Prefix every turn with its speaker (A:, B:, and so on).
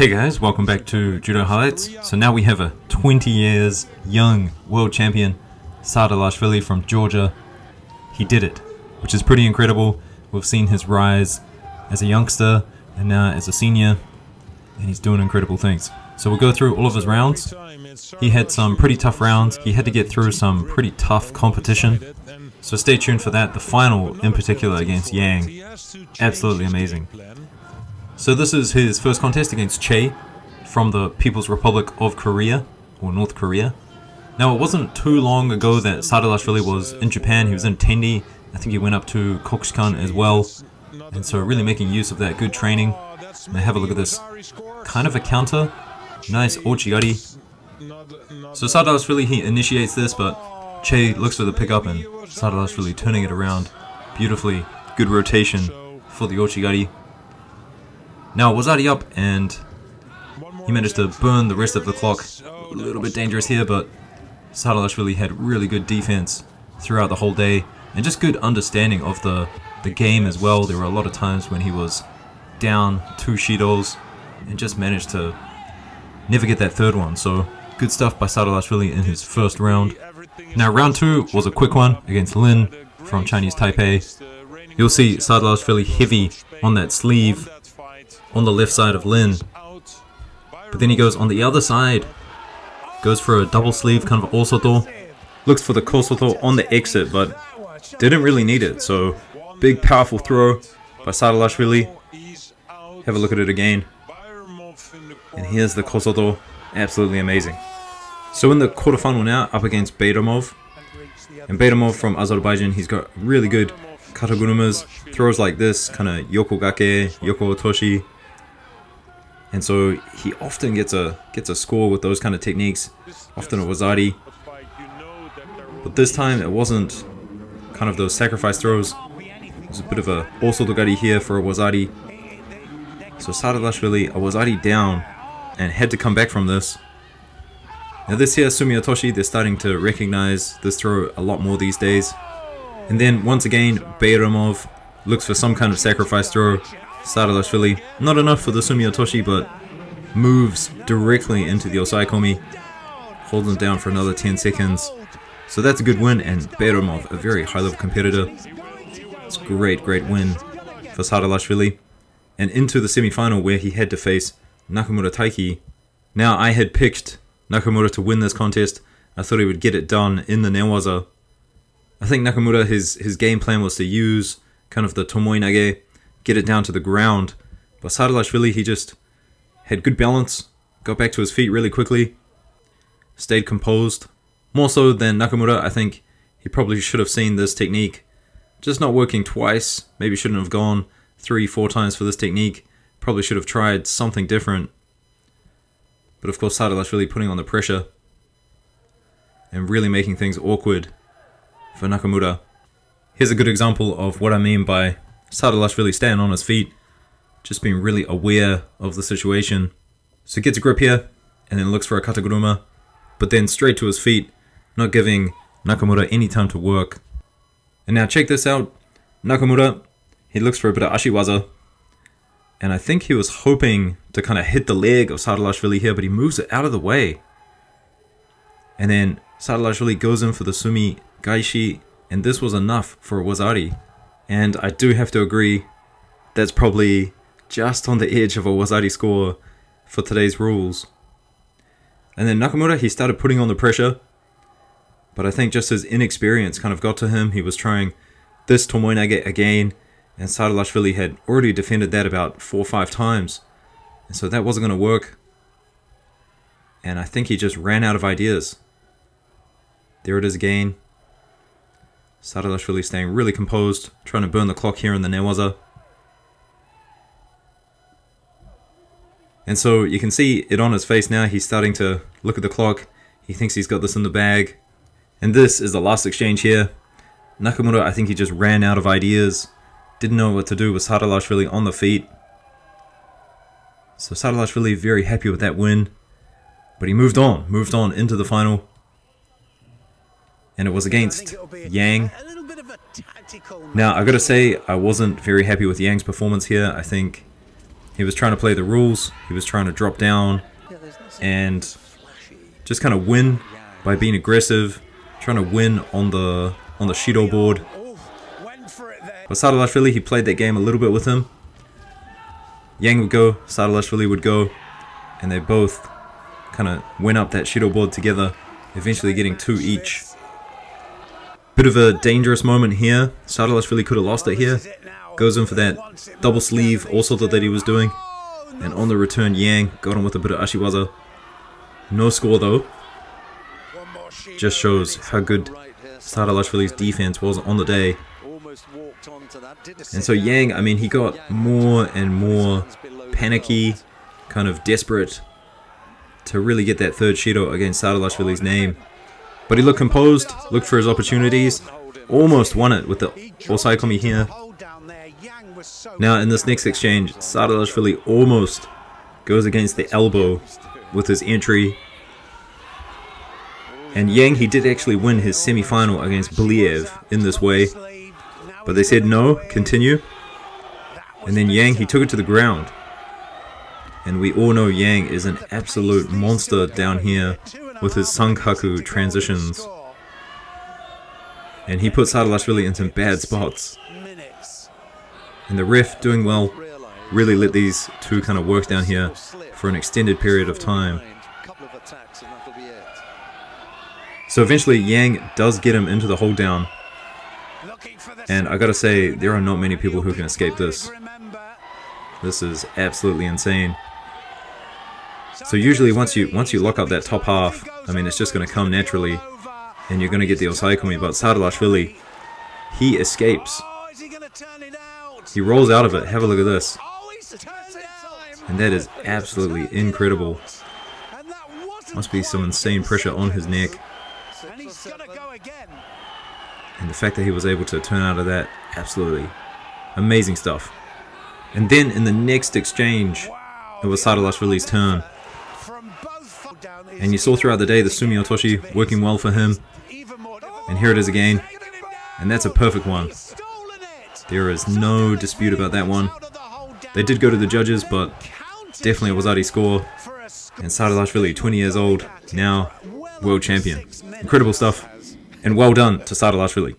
A: Hey guys, welcome back to Judo Highlights. So now we have a 20 years young world champion, Sardalashvili from Georgia. He did it, which is pretty incredible. We've seen his rise as a youngster and now as a senior, and he's doing incredible things. So we'll go through all of his rounds. He had some pretty tough rounds. He had to get through some pretty tough competition. So stay tuned for that. The final in particular against Yang, absolutely amazing. So this is his first contest against Che from the People's Republic of Korea, or North Korea. Now it wasn't too long ago that Sardalashvili was in Japan. He was in Tendi. I think he went up to Kokushikan as well. And so really making use of that good training. Now have a look at this. Kind of a counter. Nice ochigari. So Sardalashvili, he initiates this, but Che looks for the pickup and Sardalashvili turning it around beautifully. Good rotation for the ochigari. Now Wazari up, and he managed to burn the rest of the clock. A little bit dangerous here, but Sardalashvili had really good defense throughout the whole day, and just good understanding of the game as well. There were a lot of times when he was down 2 shidos and just managed to never get that third one. So good stuff by Sardalashvili in his first round. Now round 2 was a quick one against Lin from Chinese Taipei. You'll see Sardalashvili heavy on that sleeve on the left side of Lin, but then he goes on the other side, goes for a double sleeve kind of osoto, looks for the kosoto on the exit but didn't really need it. So big powerful throw by Sardalashvili. Have a look at it again, and here's the kosoto. Absolutely amazing. So in the quarterfinal now, up against Bayramov, and Bayramov from Azerbaijan, he's got really good katagurumas, throws like this, kind of yokogake, yoko otoshi. And so he often gets a score with those kind of techniques, often a wazari. But this time it wasn't kind of those sacrifice throws. It was a bit of a osotogari here for a wazari. So Sardalashvili, a wazari down, and had to come back from this. Now this here, sumiyotoshi, they're starting to recognize this throw a lot more these days. And then once again, Bayramov looks for some kind of sacrifice throw. Sardalashvili, not enough for the sumiyotoshi, but moves directly into the osaikomi, holds him down for another 10 seconds. So that's a good win, and Bayramov, a very high-level competitor. It's a great win for Sardalashvili. And into the semi-final where he had to face Nakamura Taiki. Now I had picked Nakamura to win this contest. I thought he would get it done in the newaza. I think Nakamura, his game plan was to use kind of the tomoe nage, get it down to the ground. But Sardalashvili, he just had good balance, got back to his feet really quickly, stayed composed. More so than Nakamura, I think he probably should have seen this technique. Just not working twice, maybe shouldn't have gone 3-4 times for this technique. Probably should have tried something different. But of course Sardalashvili putting on the pressure and really making things awkward for Nakamura. Here's a good example of what I mean by Sardalashvili staying on his feet, just being really aware of the situation. So gets a grip here, and then looks for a kataguruma, but then straight to his feet, not giving Nakamura any time to work. And now check this out. Nakamura, he looks for a bit of ashiwaza, and I think he was hoping to kind of hit the leg of Sardalashvili here, but he moves it out of the way. And then Sardalashvili goes in for the sumi gaishi, and this was enough for a wazari. And I do have to agree, that's probably just on the edge of a wazari score for today's rules. And then Nakamura, he started putting on the pressure, but I think just his inexperience kind of got to him. He was trying this tomoe nage again, and Sardalashvili had already defended that about 4 or 5 times. And so that wasn't going to work. And I think he just ran out of ideas. There it is again. Sardalashvili staying really composed, trying to burn the clock here in the newaza. And so you can see it on his face now. He's starting to look at the clock. He thinks he's got this in the bag. And this is the last exchange here. Nakamura, I think he just ran out of ideas. Didn't know what to do with Sardalashvili on the feet. So Sardalashvili very happy with that win. But he moved on into the final. And it was against Yang. Now, I gotta say, I wasn't very happy with Yang's performance here. I think He was trying to play the rules. He was trying to drop down and just kind of win by being aggressive, trying to win on the Judo board. But Sardalashvili, he played that game a little bit with him. Yang would go, Sardalashvili would go, and they both kind of went up that Judo board together, eventually getting 2 each. Bit of a dangerous moment here. Sardalashvili could have lost it here. Goes in for that double sleeve also that he was doing. And on the return, Yang got him with a bit of ashiwaza. No score though. Just shows how good Sardalashvili's defense was on the day. And so Yang, I mean, he got more and more panicky, kind of desperate to really get that third Shido against Sardalashvili's name. But he looked composed, looked for his opportunities, almost won it with the Osaikomi here. Now in this next exchange, Sardalashvili almost goes against the elbow with his entry. And Yang, he did actually win his semi-final against Believ in this way. But they said no, continue. And then Yang, he took it to the ground. And we all know Yang is an absolute monster down here with his Sankaku transitions. And he put Sardalashvili in some bad spots. And the ref, doing well, really let these two kind of work down here for an extended period of time. So eventually Yang does get him into the hold down. And I gotta say, there are not many people who can escape this. This is absolutely insane. So usually once you lock up that top half, I mean, it's just gonna come naturally, and you're gonna get the Osaikomi. But Sardalashvili, he escapes. He rolls out of it. Have a look at this. And that is absolutely incredible. Must be some insane pressure on his neck. And the fact that he was able to turn out of that, absolutely amazing stuff. And then in the next exchange, it was Sardalashvili's turn. And you saw throughout the day the Sumi Otoshi working well for him. And here it is again. And that's a perfect one. There is no dispute about that one. They did go to the judges, but definitely a Wazari score. And Sardalashvili, 20 years old, now world champion. Incredible stuff. And well done to Sardalashvili.